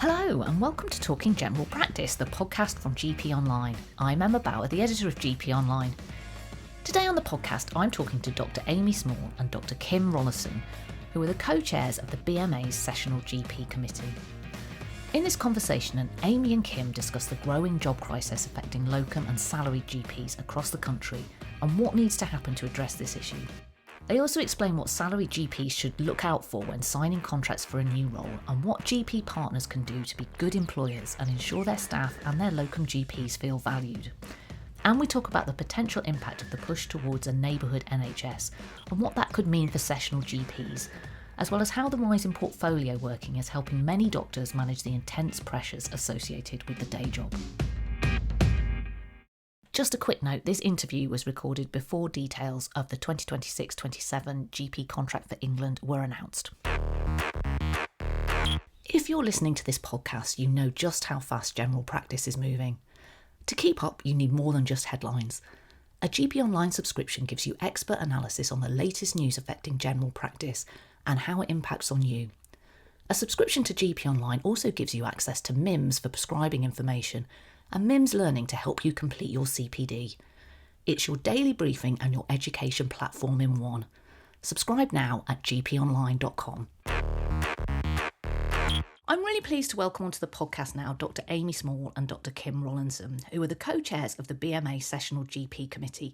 Hello and welcome to Talking General Practice, the podcast from GP Online. I'm Emma Bauer, the editor of GP Online. Today on the podcast, I'm talking to Dr. Amy Small and Dr. Kim Rollinson, who are the co-chairs of the BMA's Sessional GP Committee. In this conversation, Amy and Kim discuss the growing job crisis affecting locum and salaried GPs across the country and what needs to happen to address this issue. They also explain what salaried GPs should look out for when signing contracts for a new role and what GP partners can do to be good employers and ensure their staff and their locum GPs feel valued. And we talk about the potential impact of the push towards a neighbourhood NHS and what that could mean for sessional GPs, as well as how the rise in portfolio working is helping many doctors manage the intense pressures associated with the day job. Just a quick note, this interview was recorded before details of the 2026-27 GP contract for England were announced. If you're listening to this podcast, you know just how fast general practice is moving. To keep up, you need more than just headlines. A GP Online subscription gives you expert analysis on the latest news affecting general practice and how it impacts on you. A subscription to GP Online also gives you access to MIMS for prescribing information and MIMS Learning to help you complete your CPD. It's your daily briefing and your education platform in one. Subscribe now at GPonline.com. I'm really pleased to welcome onto the podcast now Dr. Amy Small and Dr. Kim Rollinson, who are the co-chairs of the BMA Sessional GP Committee.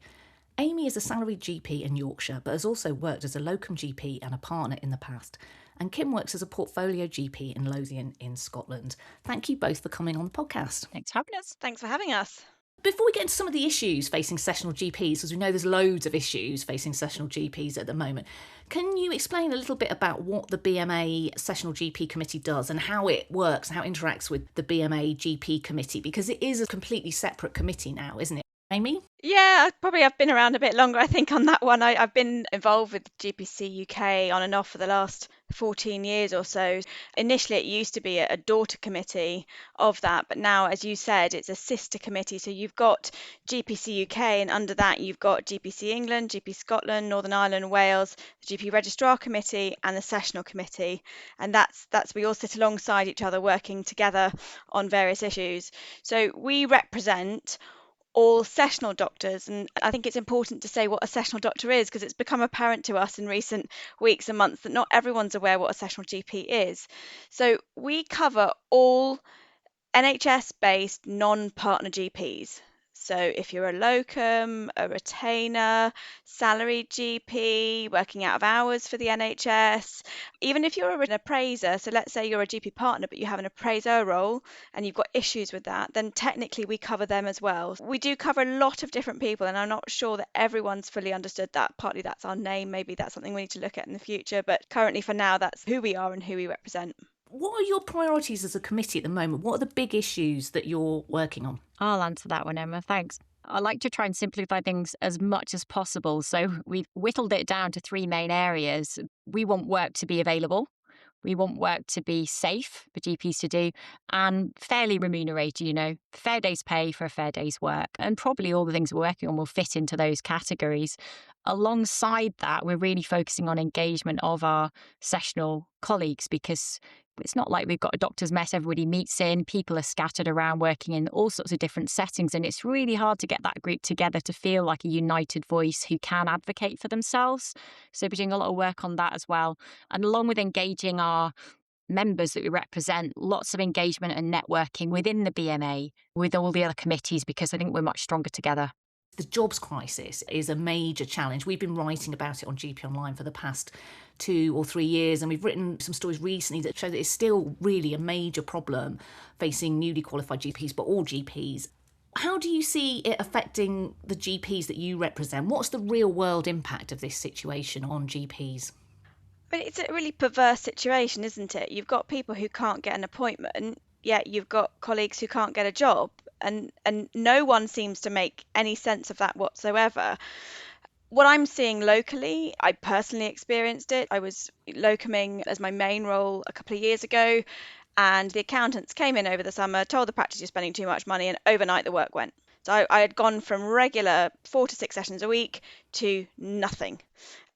Amy is a salaried GP in Yorkshire, but has also worked as a locum GP and a partner in the past. And Kim works as a portfolio GP in Lothian in Scotland. Thank you both for coming on the podcast. Thanks for having us. Thanks for having us. Before we get into some of the issues facing sessional GPs, because we know there's loads of issues facing sessional GPs at the moment, can you explain a little bit about what the BMA Sessional GP Committee does and how it works and how it interacts with the BMA GP Committee? Because it is a completely separate committee now, isn't it? Amy? Yeah, I've been around a bit longer, I think, on that one. I've been involved with GPC UK on and off for the last 14 years or so. Initially, it used to be a daughter committee of that, but now, as you said, it's a sister committee. So you've got GPC UK, and under that, you've got GPC England, GP Scotland, Northern Ireland, Wales, the GP Registrar Committee, and the Sessional Committee. And that's we all sit alongside each other, working together on various issues. So we represent all sessional doctors, and I think it's important to say what a sessional doctor is, because it's become apparent to us in recent weeks and months that not everyone's aware what a sessional GP is. So we cover all NHS-based non-partner GPs. So if you're a locum, a retainer, salaried GP, working out of hours for the NHS, even if you're an appraiser, so let's say you're a GP partner but you have an appraiser role and you've got issues with that, then technically we cover them as well. We do cover a lot of different people, and I'm not sure that everyone's fully understood that. Partly that's our name, maybe that's something we need to look at in the future, but currently for now that's who we are and who we represent. What are your priorities as a committee at the moment? What are the big issues that you're working on? I'll answer that one, Emma. Thanks. I like to try and simplify things as much as possible. So we've whittled it down to three main areas. We want work to be available. We want work to be safe for GPs to do and fairly remunerated, fair day's pay for a fair day's work. And probably all the things we're working on will fit into those categories. Alongside that, we're really focusing on engagement of our sessional colleagues, because it's not like we've got a doctor's mess everybody meets in. People are scattered around working in all sorts of different settings, and it's really hard to get that group together to feel like a united voice who can advocate for themselves. So we're doing a lot of work on that as well. And along with engaging our members that we represent, lots of engagement and networking within the BMA with all the other committees, because I think we're much stronger together. The jobs crisis is a major challenge. We've been writing about it on GP Online for the past 2 or 3 years, and we've written some stories recently that show that it's still really a major problem facing newly qualified GPs, but all GPs. How do you see it affecting the GPs that you represent? What's the real world impact of this situation on GPs? But it's a really perverse situation, isn't it? You've got people who can't get an appointment, yet you've got colleagues who can't get a job, and no one seems to make any sense of that whatsoever. What I'm seeing locally, I personally experienced it. I was locuming as my main role a couple of years ago, and the accountants came in over the summer, told the practice you're spending too much money, and overnight the work went. So I had gone from regular 4 to 6 sessions a week to nothing.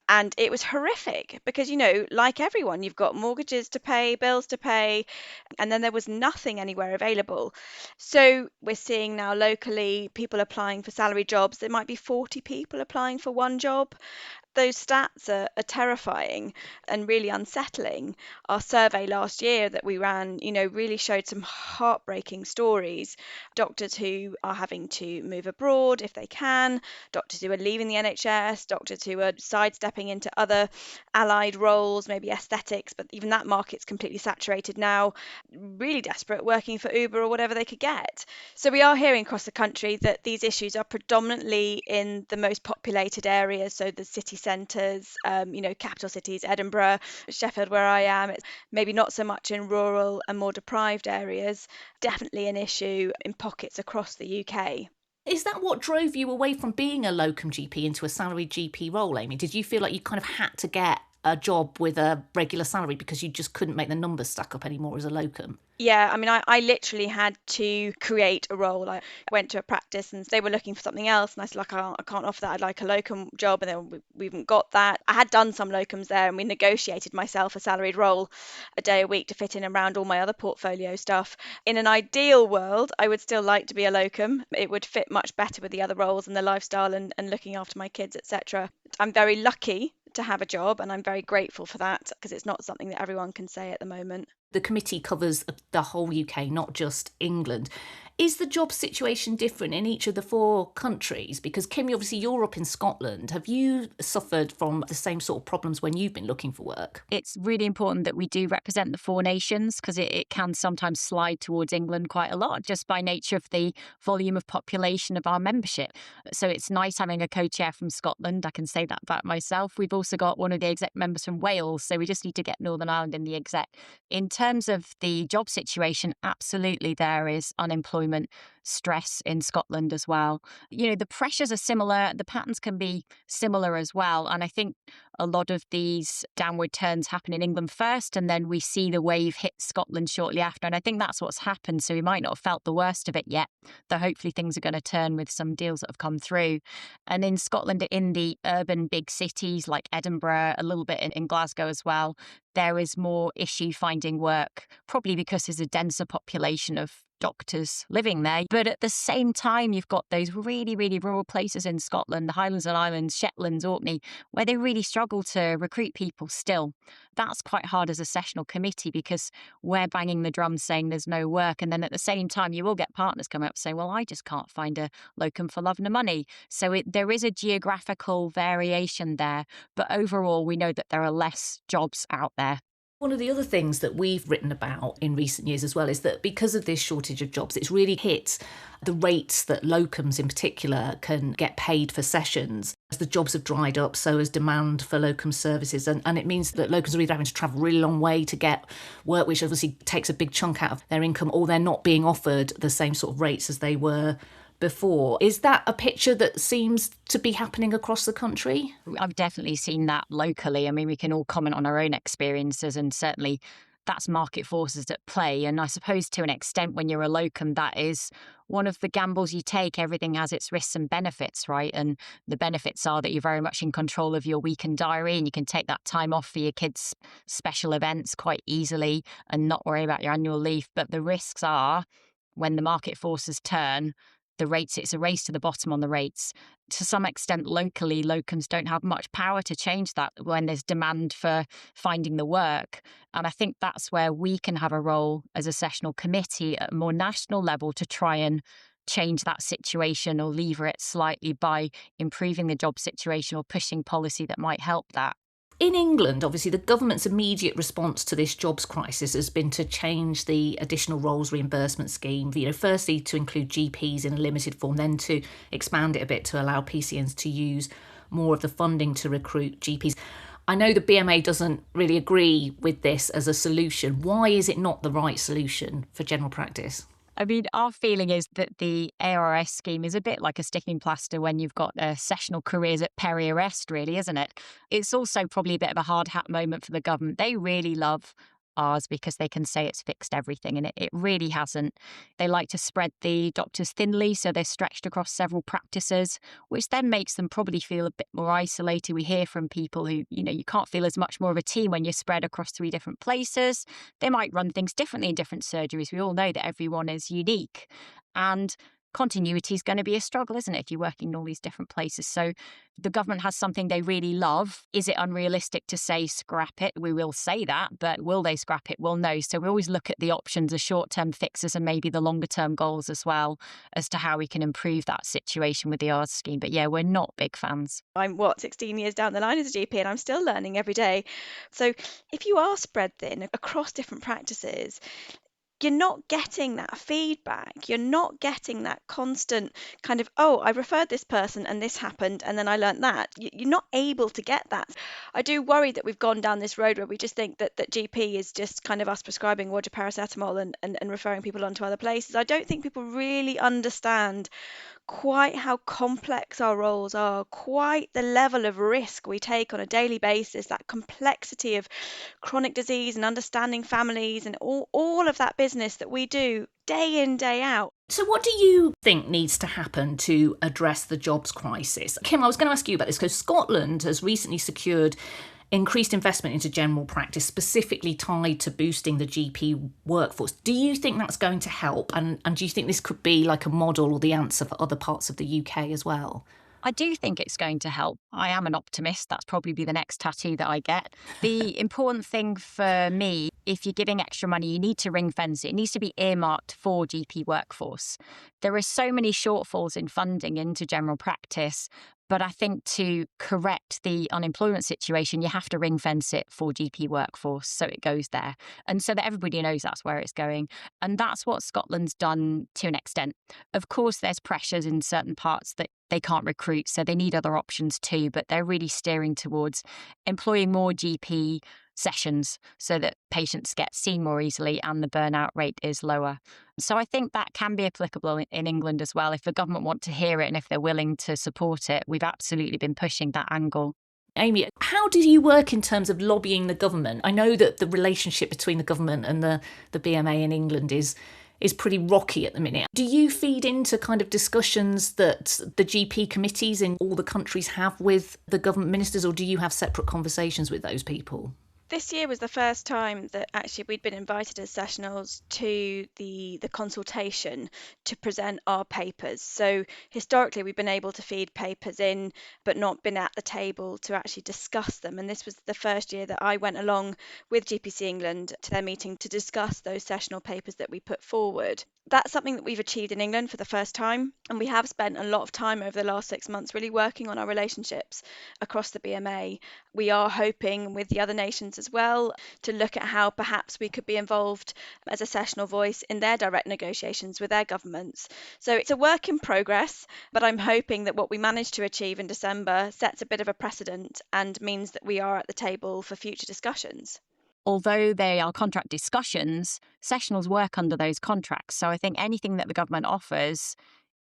And it was horrific because, like everyone, you've got mortgages to pay, bills to pay, and then there was nothing anywhere available. So we're seeing now locally people applying for salary jobs. There might be 40 people applying for one job. Those stats are terrifying and really unsettling. Our survey last year that we ran, really showed some heartbreaking stories. Doctors who are having to move abroad if they can, doctors who are leaving the NHS, doctors who are sidestepping into other allied roles, maybe aesthetics, but even that market's completely saturated now, really desperate, working for Uber or whatever they could get. So we are hearing across the country that these issues are predominantly in the most populated areas, so the city centres, capital cities, Edinburgh, Sheffield, where I am. It's maybe not so much in rural and more deprived areas. Definitely an issue in pockets across the UK. Is that what drove you away from being a locum GP into a salaried GP role, Amy? Did you feel like you kind of had to get a job with a regular salary because you just couldn't make the numbers stack up anymore as a locum? Yeah, I mean, I literally had to create a role. I went to a practice and they were looking for something else. And I said, like, I can't offer that. I'd like a locum job. And then we haven't got that. I had done some locums there and we negotiated myself a salaried role a day a week to fit in around all my other portfolio stuff. In an ideal world, I would still like to be a locum. It would fit much better with the other roles and the lifestyle and looking after my kids, etc. I'm very lucky to have a job and I'm very grateful for that because it's not something that everyone can say at the moment. The committee covers the whole UK, not just England. Is the job situation different in each of the 4 countries? Because, Kim, obviously you're up in Scotland. Have you suffered from the same sort of problems when you've been looking for work? It's really important that we do represent the 4 nations because it can sometimes slide towards England quite a lot just by nature of the volume of population of our membership. So it's nice having a co-chair from Scotland. I can say that about myself. We've also got one of the exec members from Wales, so we just need to get Northern Ireland in the exec. In terms of the job situation, absolutely there is unemployment stress in Scotland as well. The pressures are similar, the patterns can be similar as well. And I think a lot of these downward turns happen in England first, and then we see the wave hit Scotland shortly after. And I think that's what's happened. So we might not have felt the worst of it yet, though hopefully things are going to turn with some deals that have come through. And in Scotland, in the urban big cities like Edinburgh, a little bit in Glasgow as well, there is more issue finding work, probably because there's a denser population of doctors living there. But at the same time, you've got those really, really rural places in Scotland, the Highlands and Islands, Shetlands, Orkney, where they really struggle to recruit people still. That's quite hard as a sessional committee because we're banging the drum saying there's no work. And then at the same time, you will get partners come up saying, well, I just can't find a locum for love nor money. So there is a geographical variation there. But overall, we know that there are less jobs out there. One of the other things that we've written about in recent years as well is that because of this shortage of jobs, it's really hit the rates that locums in particular can get paid for sessions. As the jobs have dried up, so has demand for locum services. And it means that locums are either having to travel a really long way to get work, which obviously takes a big chunk out of their income, or they're not being offered the same sort of rates as they were before. Is that a picture that seems to be happening across the country? I've definitely seen that locally. I mean, we can all comment on our own experiences, and certainly that's market forces at play. And I suppose to an extent, when you're a locum, that is one of the gambles you take. Everything has its risks and benefits, right? And the benefits are that you're very much in control of your weekend diary and you can take that time off for your kids' special events quite easily and not worry about your annual leave. But the risks are when the market forces turn, the rates, it's a race to the bottom on the rates. To some extent, locally, locums don't have much power to change that when there's demand for finding the work. And I think that's where we can have a role as a sessional committee at a more national level to try and change that situation or lever it slightly by improving the job situation or pushing policy that might help that. In England, obviously, the government's immediate response to this jobs crisis has been to change the additional roles reimbursement scheme, firstly to include GPs in a limited form, then to expand it a bit to allow PCNs to use more of the funding to recruit GPs. I know the BMA doesn't really agree with this as a solution. Why is it not the right solution for general practice? I mean, our feeling is that the ARS scheme is a bit like a sticking plaster when you've got sessional careers at peri-arrest, really, isn't it? It's also probably a bit of a hard hat moment for the government. They really love ours because they can say it's fixed everything, and it really hasn't. They like to spread the doctors thinly, so they're stretched across several practices, which then makes them probably feel a bit more isolated. We hear from people who, you can't feel as much more of a team when you're spread across 3 different places. They might run things differently in different surgeries. We all know that everyone is unique. And continuity is going to be a struggle, isn't it, if you're working in all these different places? So the government has something they really love. Is it unrealistic to say scrap it? We will say that, but will they scrap it? Well, no. So we always look at the options as short-term fixes and maybe the longer-term goals as well as to how we can improve that situation with the R's scheme. But yeah, we're not big fans. I'm 16 years down the line as a GP, and I'm still learning every day. So if you are spread thin across different practices, you're not getting that feedback. You're not getting that constant kind of, oh, I referred this person and this happened and then I learnt that. You're not able to get that. I do worry that we've gone down this road where we just think that GP is just kind of us prescribing water paracetamol and referring people on to other places. I don't think people really understand quite how complex our roles are, quite the level of risk we take on a daily basis, that complexity of chronic disease and understanding families and all of that business that we do day in, day out. So what do you think needs to happen to address the jobs crisis? Kim, I was going to ask you about this because Scotland has recently secured increased investment into general practice, specifically tied to boosting the GP workforce. Do you think that's going to help? And do you think this could be like a model or the answer for other parts of the UK as well? I do think it's going to help. I am an optimist. That's probably be the next tattoo that I get. The important thing for me, if you're giving extra money, you need to ring fence it. It needs to be earmarked for GP workforce. There are so many shortfalls in funding into general practice, but I think to correct the unemployment situation, you have to ring fence it for GP workforce so it goes there. And so that everybody knows that's where it's going. And that's what Scotland's done to an extent. Of course, there's pressures in certain parts that they can't recruit, so they need other options too, but they're really steering towards employing more GP sessions so that patients get seen more easily and the burnout rate is lower. So I think that can be applicable in England as well. If the government want to hear it and if they're willing to support it, we've absolutely been pushing that angle. Amy, how do you work in terms of lobbying the government? I know that the relationship between the government and the BMA in England is pretty rocky at the minute. Do you feed into kind of discussions that the GP committees in all the countries have with the government ministers, or do you have separate conversations with those people? This year was the first time that actually we'd been invited as sessionals to the consultation to present our papers. So historically we've been able to feed papers in but not been at the table to actually discuss them. And this was the first year that I went along with GPC England to their meeting to discuss those sessional papers that we put forward. That's something that we've achieved in England for the first time, and we have spent a lot of time over the last 6 months really working on our relationships across the BMA. We are hoping with the other nations as well to look at how perhaps we could be involved as a sessional voice in their direct negotiations with their governments. So it's a work in progress, but I'm hoping that what we managed to achieve in December sets a bit of a precedent and means that we are at the table for future discussions. Although they are contract discussions, sessionals work under those contracts. So I think anything that the government offers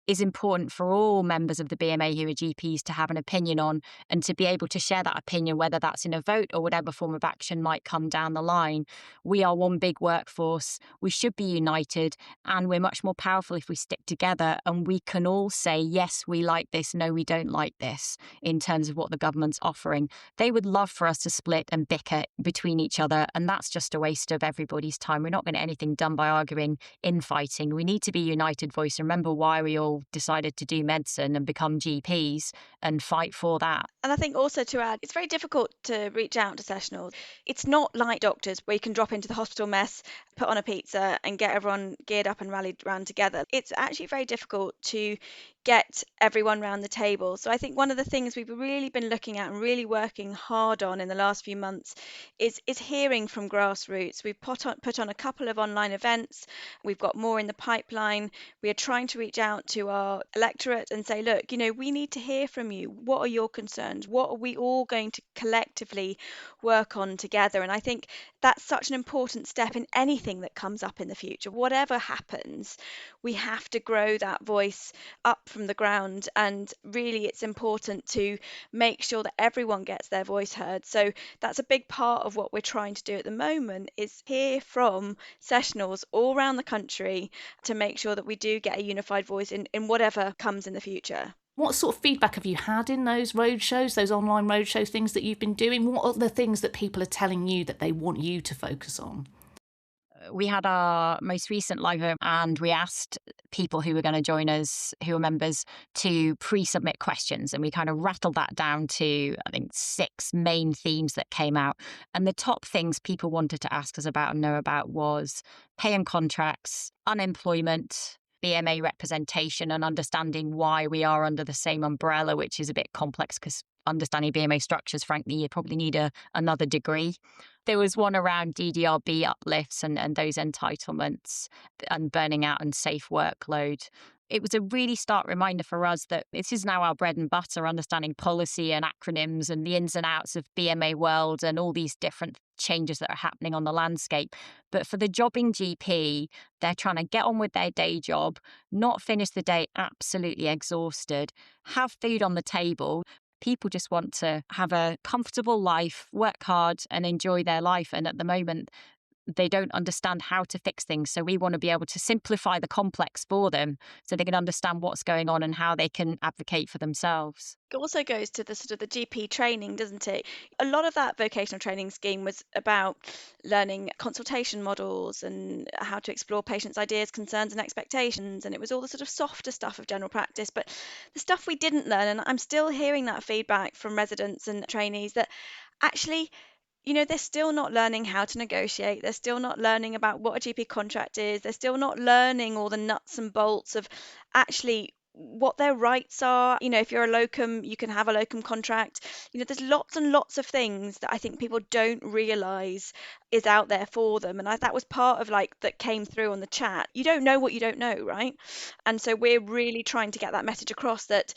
is important for all members of the BMA who are GPs to have an opinion on and to be able to share that opinion, whether that's in a vote or whatever form of action might come down the line. We are one big workforce. We should be united, and we're much more powerful if we stick together and we can all say, yes, we like this, no, we don't like this, in terms of what the government's offering. They would love for us to split and bicker between each other, and that's just a waste of everybody's time. We're not going to get anything done by arguing, infighting. We need to be a united voice. Remember why we all decided to do medicine and become GPs and fight for that. And I think also to add, it's very difficult to reach out to sessionals. It's not like doctors where you can drop into the hospital mess, put on a pizza and get everyone geared up and rallied around together. It's actually very difficult to get everyone round the table. So I think one of the things we've really been looking at and really working hard on in the last few months is hearing from grassroots. We've put on a couple of online events. We've got more in the pipeline. We are trying to reach out to to our electorate and say, look, we need to hear from you. What are your concerns? What are we all going to collectively work on together? And I think that's such an important step in anything that comes up in the future. Whatever happens, we have to grow that voice up from the ground. And really, it's important to make sure that everyone gets their voice heard. So that's a big part of what we're trying to do at the moment, is hear from sessionals all around the country to make sure that we do get a unified voice in whatever comes in the future. What sort of feedback have you had in those roadshows, those online roadshow things that you've been doing? What are the things that people are telling you that they want you to focus on? We had our most recent live event and we asked people who were going to join us, who are members, to pre-submit questions. And we kind of rattled that down to, I think, 6 main themes that came out. And the top things people wanted to ask us about and know about was pay and contracts, unemployment, BMA representation, and understanding why we are under the same umbrella, which is a bit complex because understanding BMA structures, frankly, you probably need another degree. There was one around DDRB uplifts and those entitlements and burning out and safe workload. It was a really stark reminder for us that this is now our bread and butter, understanding policy and acronyms and the ins and outs of BMA world and all these different changes that are happening on the landscape. But for the jobbing GP, they're trying to get on with their day job, not finish the day absolutely exhausted, have food on the table. People just want to have a comfortable life, work hard and enjoy their life. And at the moment, they don't understand how to fix things. So we want to be able to simplify the complex for them so they can understand what's going on and how they can advocate for themselves. It also goes to the sort of the GP training, doesn't it? A lot of that vocational training scheme was about learning consultation models and how to explore patients' ideas, concerns and expectations. And it was all the sort of softer stuff of general practice. But the stuff we didn't learn, and I'm still hearing that feedback from residents and trainees, that actually they're still not learning how to negotiate. They're still not learning about what a GP contract is. They're still not learning all the nuts and bolts of actually what their rights are. If you're a locum, you can have a locum contract. There's lots and lots of things that I think people don't realise is out there for them. And that was part of that came through on the chat. You don't know what you don't know, right? And so we're really trying to get that message across, that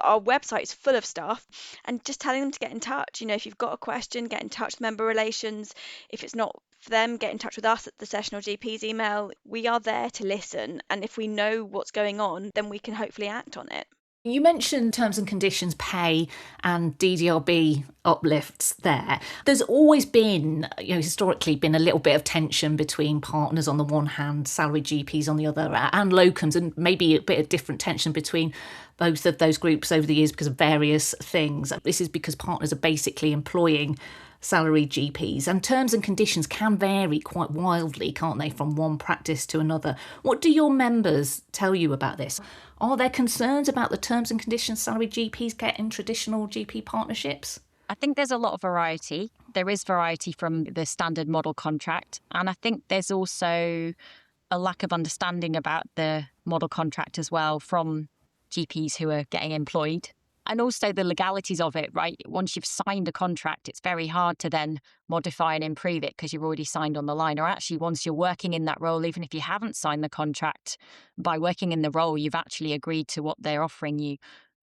our website is full of stuff, and just telling them to get in touch. If you've got a question, get in touch with member relations. If it's not for them, get in touch with us at the Sessional GP's email. We are there to listen, and if we know what's going on, then we can hopefully act on it. You mentioned terms and conditions, pay and DDRB uplifts there. There's always been, historically been a little bit of tension between partners on the one hand, salaried GPs on the other, and locums, and maybe a bit of different tension between both of those groups over the years because of various things. This is because partners are basically employing salaried GPs, and terms and conditions can vary quite wildly, can't they, from one practice to another. What do your members tell you about this? Are there concerns about the terms and conditions salaried GPs get in traditional GP partnerships? I think there's a lot of variety. There is variety from the standard model contract. And I think there's also a lack of understanding about the model contract as well from GPs who are getting employed. And also the legalities of it, right? Once you've signed a contract, it's very hard to then modify and improve it because you've already signed on the line. Or actually, once you're working in that role, even if you haven't signed the contract, by working in the role, you've actually agreed to what they're offering you.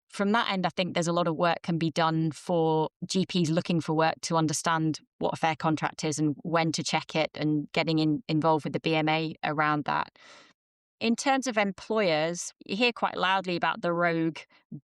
From that end, I think there's a lot of work can be done for GPs looking for work to understand what a fair contract is and when to check it, and getting involved with the BMA around that. In terms of employers, you hear quite loudly about the rogue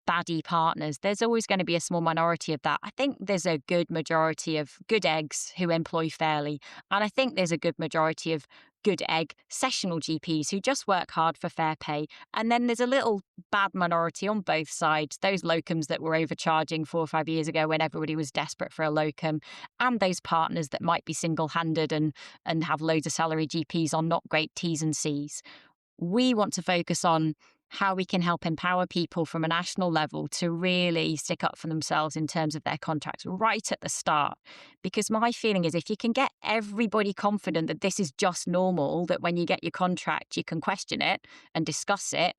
baddie partners. There's always going to be a small minority of that. I think there's a good majority of good eggs who employ fairly. And I think there's a good majority of good egg sessional GPs who just work hard for fair pay. And then there's a little bad minority on both sides, those locums that were overcharging 4 or 5 years ago when everybody was desperate for a locum, and those partners that might be single-handed and have loads of salary GPs on not great T's and C's. We want to focus on how we can help empower people from a national level to really stick up for themselves in terms of their contracts right at the start. Because my feeling is if you can get everybody confident that this is just normal, that when you get your contract, you can question it and discuss it,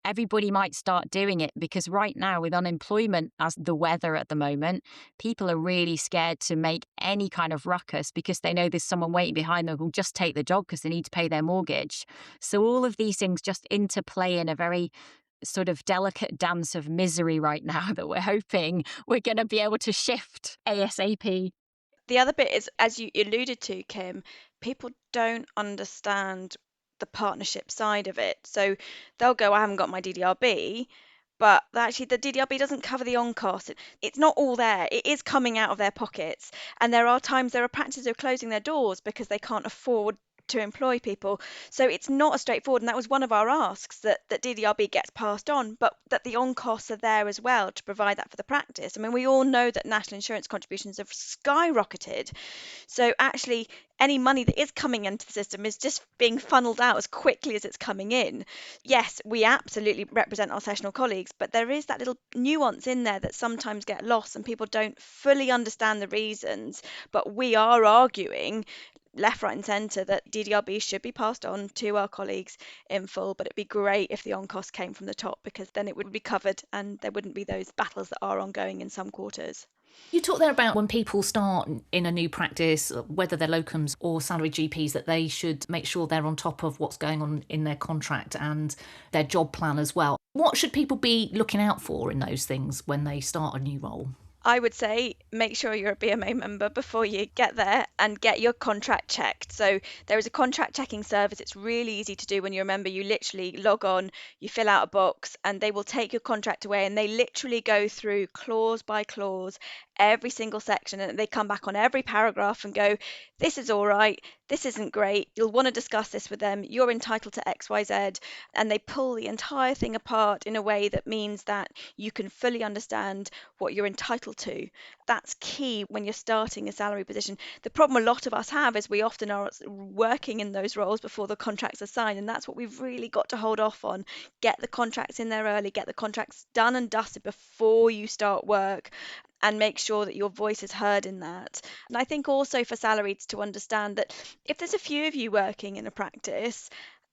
everybody might start doing it. Because right now, with unemployment as the weather at the moment, people are really scared to make any kind of ruckus because they know there's someone waiting behind them who'll just take the job because they need to pay their mortgage. So all of these things just interplay in a very sort of delicate dance of misery right now that we're hoping we're going to be able to shift ASAP. The other bit is, as you alluded to, Kim, people don't understand the partnership side of it. So they'll go, I haven't got my DDRB, but actually the DDRB doesn't cover the on cost. It's not all there. It is coming out of their pockets. And there are practices who are closing their doors because they can't afford to employ people. So it's not as straightforward. And that was one of our asks, that DDRB gets passed on, but that the on costs are there as well to provide that for the practice. I mean, we all know that national insurance contributions have skyrocketed. So actually, any money that is coming into the system is just being funneled out as quickly as it's coming in. Yes, we absolutely represent our sessional colleagues, but there is that little nuance in there that sometimes get lost and people don't fully understand the reasons. But we are arguing left, right, and centre that DDRB should be passed on to our colleagues in full, but it'd be great if the on cost came from the top, because then it would be covered and there wouldn't be those battles that are ongoing in some quarters. You talked there about when people start in a new practice, whether they're locums or salaried GPs, that they should make sure they're on top of what's going on in their contract and their job plan as well. What should people be looking out for in those things when they start a new role? I would say make sure you're a BMA member before you get there and get your contract checked. So there is a contract checking service. It's really easy to do when you're a member. You literally log on, you fill out a box, and they will take your contract away, and they literally go through clause by clause every single section, and they come back on every paragraph and go, this is all right, this isn't great, you'll want to discuss this with them, you're entitled to XYZ, and they pull the entire thing apart in a way that means that you can fully understand what you're entitled to. That's key when you're starting a salary position. The problem a lot of us have is we often are working in those roles before the contracts are signed, and that's what we've really got to hold off on. Get the contracts in there early, get the contracts done and dusted before you start work, and make sure that your voice is heard in that. And I think also for salarieds to understand that if there's a few of you working in a practice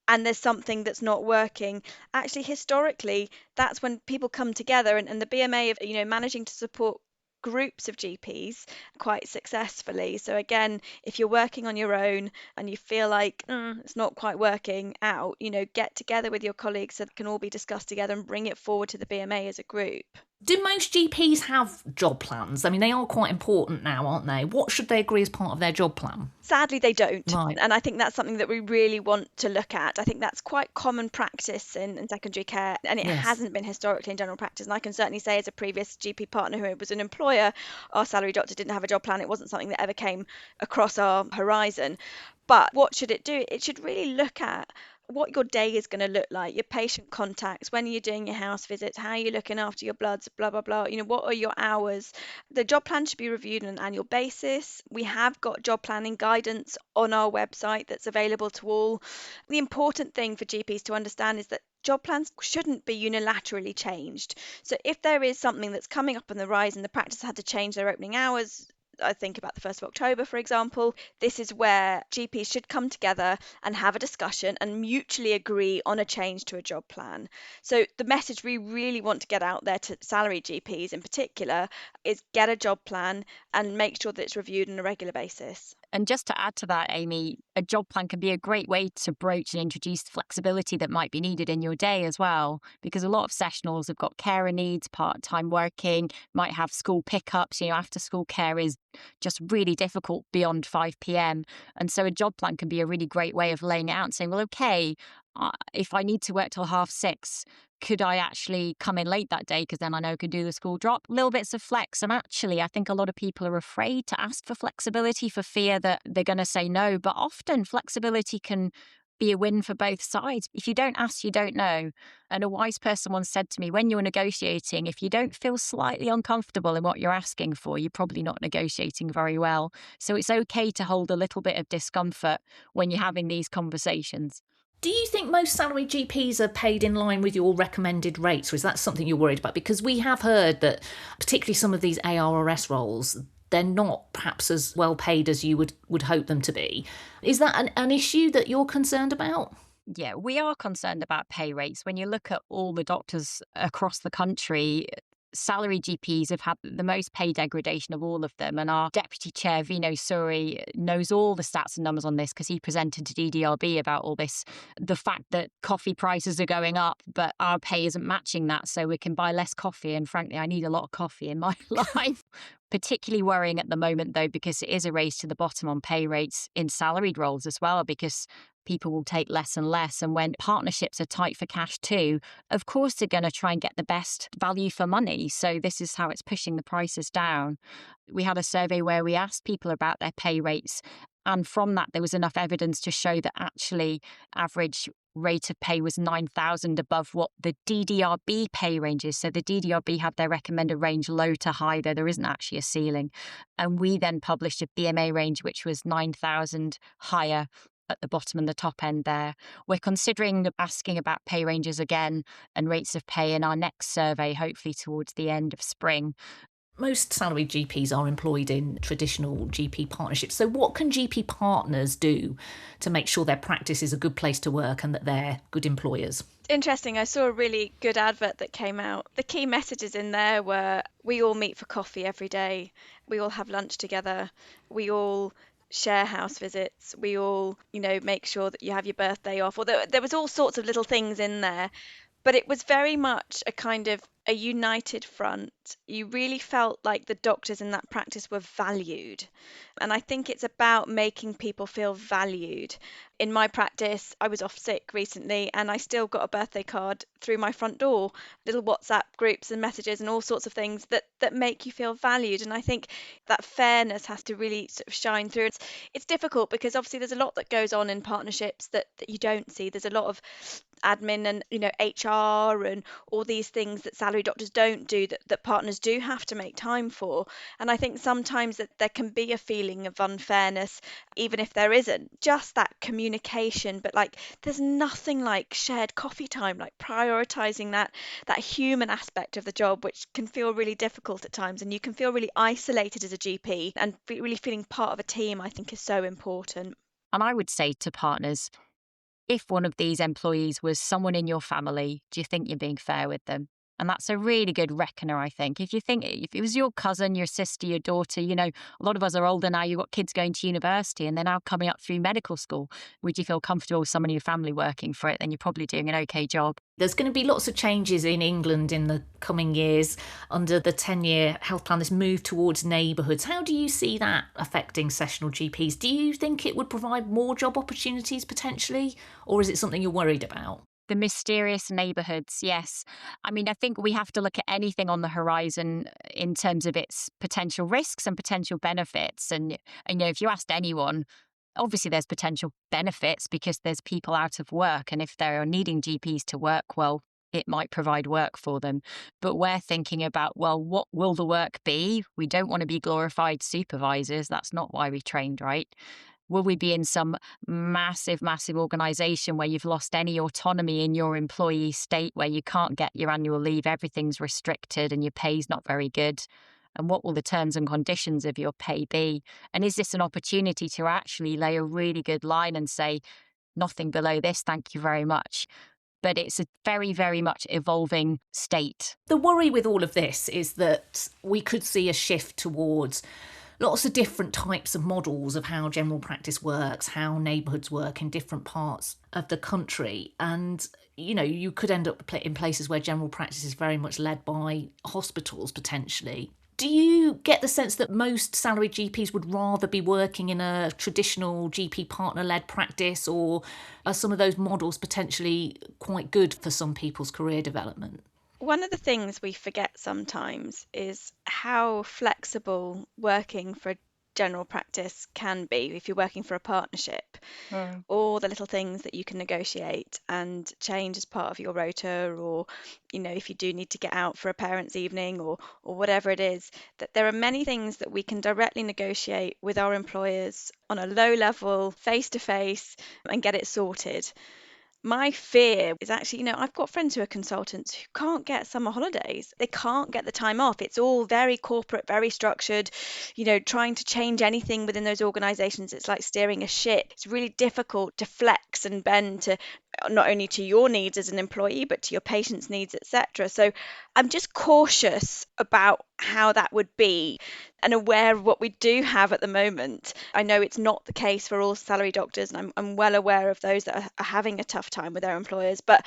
and there's something that's not working, actually historically that's when people come together, and the BMA of managing to support groups of GPs quite successfully. So again, if you're working on your own and you feel like it's not quite working out, get together with your colleagues so that can all be discussed together and bring it forward to the BMA as a group. Do most GPs have job plans? I mean, they are quite important now, aren't they? What should they agree as part of their job plan? Sadly, they don't. Right. And I think that's something that we really want to look at. I think that's quite common practice in secondary care, and it Yes. hasn't been historically in general practice. And I can certainly say, as a previous GP partner who was an employer, our salary doctor didn't have a job plan. It wasn't something that ever came across our horizon. But what should it do? It should really look at what your day is going to look like, your patient contacts, when you're doing your house visits, how you're looking after your bloods, blah, blah, blah. What are your hours? The job plan should be reviewed on an annual basis. We have got job planning guidance on our website that's available to all. The important thing for GPs to understand is that job plans shouldn't be unilaterally changed. So if there is something that's coming up on the rise and the practice had to change their opening hours, I think about the 1st of October, for example, this is where GPs should come together and have a discussion and mutually agree on a change to a job plan. So the message we really want to get out there to salaried GPs in particular is get a job plan and make sure that it's reviewed on a regular basis. And just to add to that, Amy, a job plan can be a great way to broach and introduce flexibility that might be needed in your day as well, because a lot of sessionals have got carer needs, part-time working, might have school pickups. After school care is just really difficult beyond 5 p.m. And so a job plan can be a really great way of laying it out and saying, well, okay, if I need to work till 6:30, could I actually come in late that day because then I know I could do the school drop? Little bits of flex. And actually, I think a lot of people are afraid to ask for flexibility for fear that they're going to say no. But often flexibility can be a win for both sides. If you don't ask, you don't know. And a wise person once said to me, when you're negotiating, if you don't feel slightly uncomfortable in what you're asking for, you're probably not negotiating very well. So it's okay to hold a little bit of discomfort when you're having these conversations. Do you think most salaried GPs are paid in line with your recommended rates, or is that something you're worried about? Because we have heard that particularly some of these ARRS roles, they're not perhaps as well paid as you would hope them to be. Is that an issue that you're concerned about? Yeah, we are concerned about pay rates. When you look at all the doctors across the country, salary GPs have had the most pay degradation of all of them. And our deputy chair, Vino Suri, knows all the stats and numbers on this because he presented to DDRB about all this. The fact that coffee prices are going up, but our pay isn't matching that. So we can buy less coffee. And frankly, I need a lot of coffee in my life. Particularly worrying at the moment, though, because it is a race to the bottom on pay rates in salaried roles as well, because people will take less and less. And when partnerships are tight for cash too, of course, they're going to try and get the best value for money. So this is how it's pushing the prices down. We had a survey where we asked people about their pay rates. And from that, there was enough evidence to show that actually average rate of pay was 9,000 above what the DDRB pay range is. So the DDRB have their recommended range low to high, though there isn't actually a ceiling. And we then published a BMA range, which was 9,000 higher at the bottom and the top end there. We're considering asking about pay ranges again and rates of pay in our next survey, hopefully towards the end of spring. Most salaried GPs are employed in traditional GP partnerships. So what can GP partners do to make sure their practice is a good place to work and that they're good employers? Interesting. I saw a really good advert that came out. The key messages in there were we all meet for coffee every day. We all have lunch together. We all share house visits. We all, make sure that you have your birthday off. Or there was all sorts of little things in there. But it was very much a kind of a united front. You really felt like the doctors in that practice were valued. And I think it's about making people feel valued. In my practice, I was off sick recently and I still got a birthday card through my front door, little WhatsApp groups and messages and all sorts of things that make you feel valued. And I think that fairness has to really sort of shine through. It's difficult because obviously there's a lot that goes on in partnerships that you don't see. There's a lot of admin and HR and all these things that salary doctors don't do that partners do have to make time for. And I think sometimes that there can be a feeling of unfairness, even if there isn't, just that communication. But like there's nothing like shared coffee time, like prioritizing that human aspect of the job, which can feel really difficult at times, and you can feel really isolated as a GP, and really feeling part of a team I think is so important. And I would say to partners, if one of these employees was someone in your family, do you think you're being fair with them? And that's a really good reckoner, I think. If it was your cousin, your sister, your daughter, a lot of us are older now, you've got kids going to university and they're now coming up through medical school. Would you feel comfortable with someone in your family working for it? Then you're probably doing an okay job. There's going to be lots of changes in England in the coming years under the 10-year health plan, this move towards neighbourhoods. How do you see that affecting sessional GPs? Do you think it would provide more job opportunities potentially, or is it something you're worried about? The mysterious neighbourhoods, yes. I mean, I think we have to look at anything on the horizon in terms of its potential risks and potential benefits. And if you asked anyone, obviously there's potential benefits because there's people out of work. And if they're needing GPs to work, well, it might provide work for them. But we're thinking about, well, what will the work be? We don't want to be glorified supervisors. That's not why we trained, right? Will we be in some massive, massive organisation where you've lost any autonomy in your employee state, where you can't get your annual leave, everything's restricted and your pay's not very good? And what will the terms and conditions of your pay be? And is this an opportunity to actually lay a really good line and say, nothing below this, thank you very much? But it's a very, very much evolving state. The worry with all of this is that we could see a shift towards lots of different types of models of how general practice works, how neighbourhoods work in different parts of the country. And, you could end up in places where general practice is very much led by hospitals potentially. Do you get the sense that most salaried GPs would rather be working in a traditional GP partner-led practice, or are some of those models potentially quite good for some people's career development? One of the things we forget sometimes is how flexible working for a general practice can be if you're working for a partnership. All the little things that you can negotiate and change as part of your rota, or if you do need to get out for a parents' evening or whatever it is, that there are many things that we can directly negotiate with our employers on a low level, face to face, and get it sorted. My fear is actually, I've got friends who are consultants who can't get summer holidays. They can't get the time off. It's all very corporate, very structured. Trying to change anything within those organizations, it's like steering a ship. It's really difficult to flex and bend to not only to your needs as an employee, but to your patient's needs, etc. So I'm just cautious about how that would be and aware of what we do have at the moment. I know it's not the case for all salary doctors, and I'm well aware of those that are having a tough time with their employers, but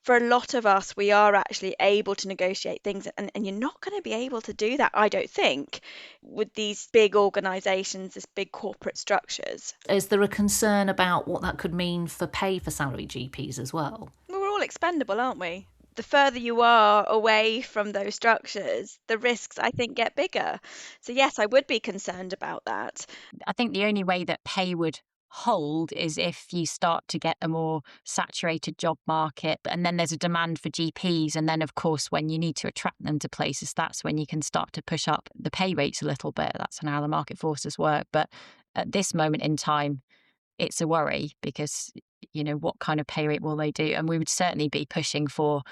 for a lot of us, we are actually able to negotiate things, and you're not going to be able to do that, I don't think, with these big organisations, these big corporate structures. Is there a concern about what that could mean for pay for salaried GPs as well? Well, we're all expendable, aren't we? The further you are away from those structures, the risks, I think, get bigger. So yes, I would be concerned about that. I think the only way that pay would hold is if you start to get a more saturated job market, and then there's a demand for GPs, and then of course when you need to attract them to places, that's when you can start to push up the pay rates a little bit. That's how the market forces work. But at this moment in time, it's a worry because, what kind of pay rate will they do? And we would certainly be pushing for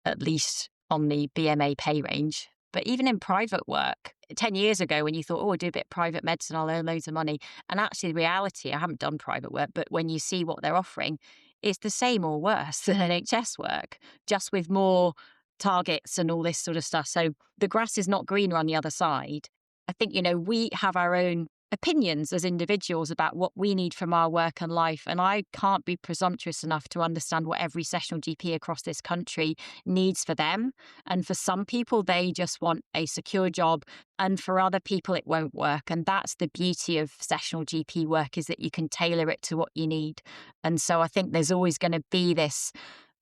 at least on the BMA pay range. But even in private work, 10 years ago when you thought, I'll do a bit of private medicine, I'll earn loads of money. And actually the reality, I haven't done private work, but when you see what they're offering, it's the same or worse than NHS work, just with more targets and all this sort of stuff. So the grass is not greener on the other side. I think, we have our own opinions as individuals about what we need from our work and life. And I can't be presumptuous enough to understand what every sessional GP across this country needs for them. And for some people, they just want a secure job. And for other people, it won't work. And that's the beauty of sessional GP work, is that you can tailor it to what you need. And so I think there's always going to be this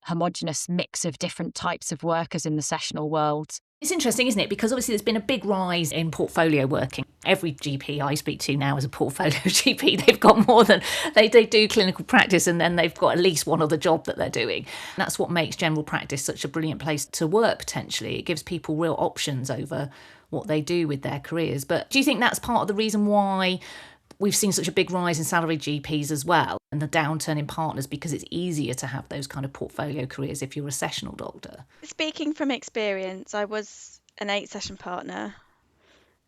homogenous mix of different types of workers in the sessional world. It's interesting, isn't it? Because obviously there's been a big rise in portfolio working. Every GP I speak to now is a portfolio GP. They've got more than, they do clinical practice, and then they've got at least one other job that they're doing. And that's what makes general practice such a brilliant place to work, potentially. It gives people real options over what they do with their careers. But do you think that's part of the reason why we've seen such a big rise in salaried GPs as well, and the downturn in partners, because it's easier to have those kind of portfolio careers if you're a sessional doctor? Speaking from experience, I was an 8-session partner,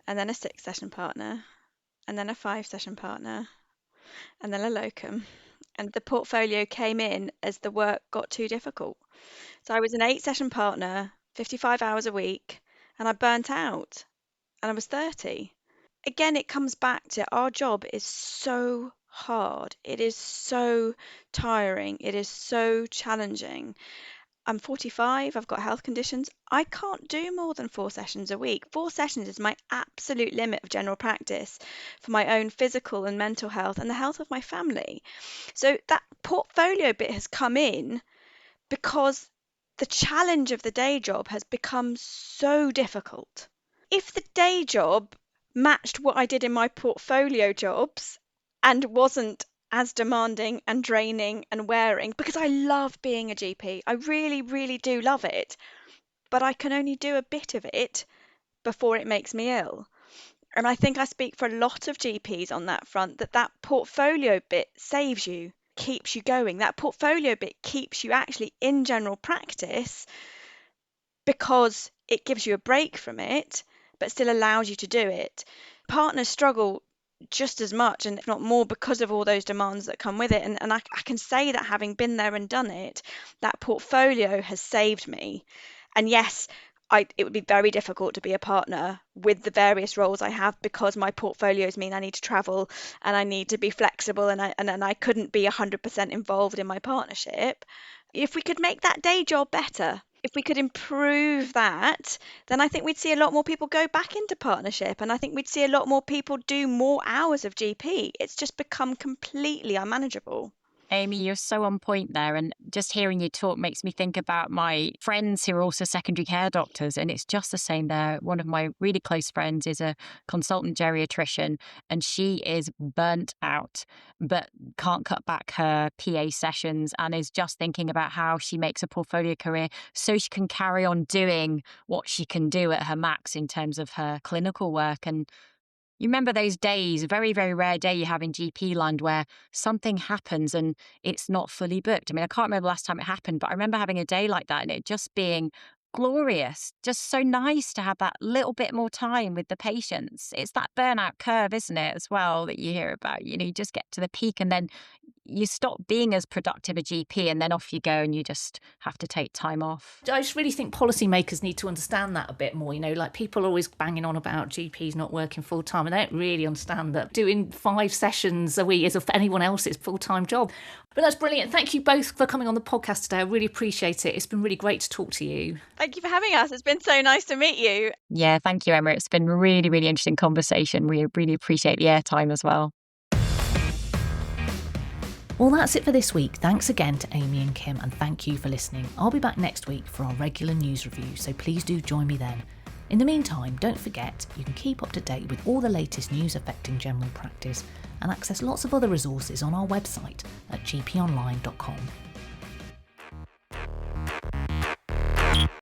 and then a 6-session partner, and then a 5-session partner, and then a locum. And the portfolio came in as the work got too difficult. So I was an 8-session partner, 55 hours a week, and I burnt out, and I was 30. Again, it comes back to our job is so hard. It is so tiring. It is so challenging. I'm 45, I've got health conditions. I can't do more than 4 sessions a week. 4 sessions is my absolute limit of general practice for my own physical and mental health and the health of my family. So that portfolio bit has come in because the challenge of the day job has become so difficult. If the day job matched what I did in my portfolio jobs and wasn't as demanding and draining and wearing, because I love being a GP. I really, really do love it. But I can only do a bit of it before it makes me ill. And I think I speak for a lot of GPs on that front, that portfolio bit saves you, keeps you going. That portfolio bit keeps you actually in general practice because it gives you a break from it, but still allows you to do it. Partners struggle just as much, and if not more, because of all those demands that come with it. And I can say that having been there and done it, that portfolio has saved me. And yes, it would be very difficult to be a partner with the various roles I have, because my portfolios mean I need to travel and I need to be flexible, and I couldn't be 100% involved in my partnership. If we could make that day job better, if we could improve that, then I think we'd see a lot more people go back into partnership, and I think we'd see a lot more people do more hours of GP. It's just become completely unmanageable. Amy, you're so on point there. And just hearing you talk makes me think about my friends who are also secondary care doctors. And it's just the same there. One of my really close friends is a consultant geriatrician, and she is burnt out, but can't cut back her PA sessions, and is just thinking about how she makes a portfolio career so she can carry on doing what she can do at her max in terms of her clinical work. And you remember those days, a very, very rare day you have in GP land where something happens and it's not fully booked. I mean, I can't remember the last time it happened, but I remember having a day like that and it just being glorious. Just so nice to have that little bit more time with the patients. It's that burnout curve, isn't it, as well, that you hear about. You just get to the peak and then you stop being as productive a GP and then off you go and you just have to take time off. I just really think policymakers need to understand that a bit more. Like people are always banging on about GPs not working full time, and they don't really understand that doing 5 sessions a week is for anyone else's full-time job. But that's brilliant. Thank you both for coming on the podcast today. I really appreciate it. It's been really great to talk to you. Thank you for having us. It's been so nice to meet you. Yeah, thank you, Emma. It's been a really, really interesting conversation. We really appreciate the airtime as well. Well, that's it for this week. Thanks again to Amy and Kim, and thank you for listening. I'll be back next week for our regular news review, so please do join me then. In the meantime, don't forget you can keep up to date with all the latest news affecting general practice and access lots of other resources on our website at GPonline.com.